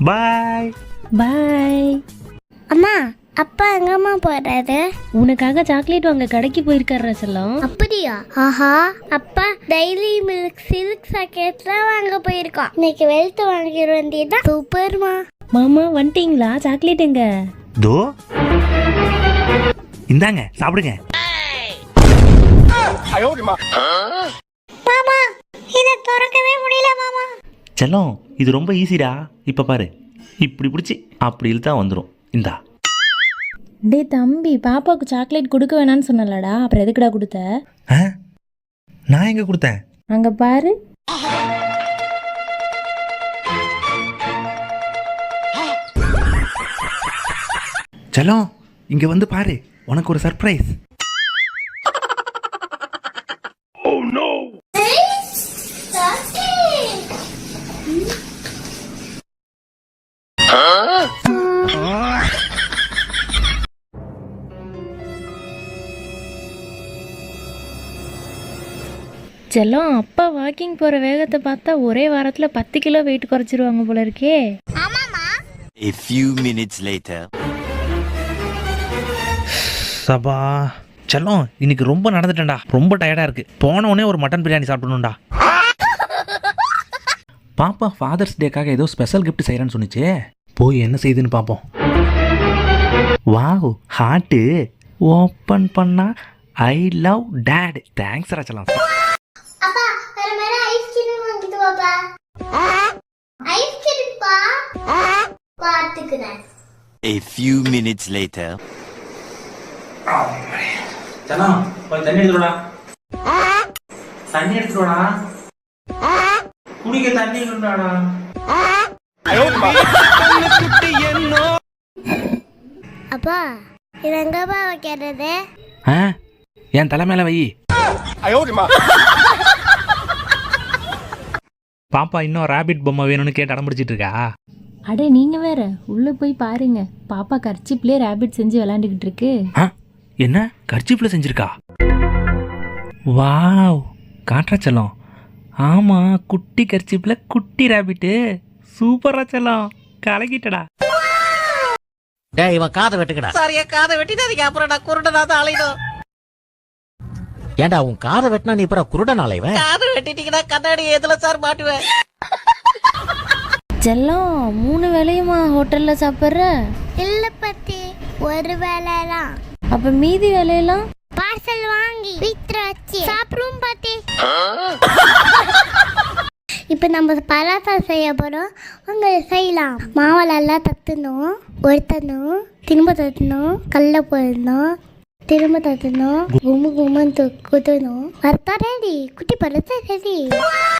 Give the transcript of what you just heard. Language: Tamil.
பாய் பாய். அம்மா அப்பா எங்கம்மா போறாரு? உனக்காக சாக்லேட் வாங்க கடைக்கு போயிருக்காரு செல்லம். அப்படியா? ஆஹா, அப்பா டெய்லி மில்க் சில்க் சாக்கெட்லாம் வாங்க போயிருக்கோம். இன்னைக்கு வெல்த் வாங்கிட வேண்டியதான். சூப்பர்மா. மாமா வந்துட்டீங்களா? சாக்லேட் எங்க? தோ இந்தாங்க சாப்பிடுங்க. மாமா இத திறக்கவே முடியல மாமா. செல்லம் இது ரொம்ப ஈஸிடா. இப்ப பாரு, இப்படி பிடிச்சி அப்படி இழுத்தா வந்துடும். இந்தா. டே தம்பி, பாப்பாவுக்கு சாக்லேட் கொடுக்க வேணான்னு சொன்னலடா, அப்புறம் எதுக்குடா கொடுத்த? நான் எங்க கொடுத்தேன்? அங்க பாரு. செல்லம் இங்க வந்து பாரு, உனக்கு ஒரு சர்ப்ரைஸ். செல்லம், அப்பா வாக்கிங் போற வேகத்தை பார்த்தா ஒரே வாரத்துல 10 கிலோ வெயிட் குறைச்சிருவாங்க போல இருக்கே. A few minutes later. சபா செல்லம், இன்னைக்கு ரொம்ப நடந்துட்டேன்டா. ரொம்ப டயர்டா இருக்கு. போன உடனே ஒரு மட்டன் பிரியாணி சாப்பிடணும்டா. பாப்பா ஃபாதர்ஸ் டேக்காக ஏதோ ஸ்பெஷல் கிஃப்ட் செய்யறேன்னு சொன்னிச்சு. போய் என்ன செய்யுதுன்னு பார்ப்போம். வாவ், ஹார்ட்டு ஓப்பன் பண்ணா ஐ லவ் டாட். தேங்க்ஸ் ராச்சலாம். அப்பா வேற மேல ஐஸ்கிரீம் வாங்கிட்டு வாப்பா. ஐஸ்கிரீம் பா பாத்துக்கிறேன். A few minutes later. செல்லம் போய் தண்ணி எடுத்துடா. தண்ணி எடுத்துடா. குடிக்க தண்ணி கொண்டாடா. அப்பா இது எங்கப்பா வைக்கிறது? என் தலை மேல வை. பாப்பா இன்னும் ராபிட் பொம்மை வேணும்னு கேட்டு அடம் பிடிச்சிட்டு இருக்கா. அடே நீங்க வேற உள்ள போய் பாருங்க. பாப்பா கர்ச்சிப்லயே ரேபிட் செஞ்சு விளையாண்டுக்கிட்டு இருக்கு. என்ன கர்ச்சிப்ல செஞ்சிருக்கா? வாவ், காட்டுறா செல்லம். ஆமா, குட்டி கர்ச்சிப்ல குட்டி ராபிட்டு. சூப்பரா செல்லம், கலக்கிட்டடா. டேய் இவன் காதை வெட்டுக்கடா. சாரியா காதை வெட்டிடாதீங்க, அப்புறம் நான் குருடனாத அலையணும். ஏன்டா உன் காதை வெட்டினா நீ அப்புறம் குருடன் அலைவன்? காதை வெட்டிட்டீங்கன்னா கண்ணாடி எதுல சார் மாட்டுவேன்? செல்லம், 3 வேளையுமா ஹோட்டல்ல சாப்பிட்ற? இல்ல பத்தி, ஒரு வேளைலாம். அப்ப மீதி வேலையெல்லாம் பார்சல் வாங்கி வீட்ல வச்சு சாப்பிடுவோம் பாட்டி. இப்போ நம்ம பராத்தா செய்ய போறோம். உங்க செய்யலாம். மாவை நல்லா தட்டணும், ஒருத்தணும், திரும்ப தட்டணும், கல்ல போடணும், திரும்ப தட்டணும், கும்மு கும்மன் குத்தணும். வறுத்தா ரெடி, குட்டி பழத்தா ரெடி.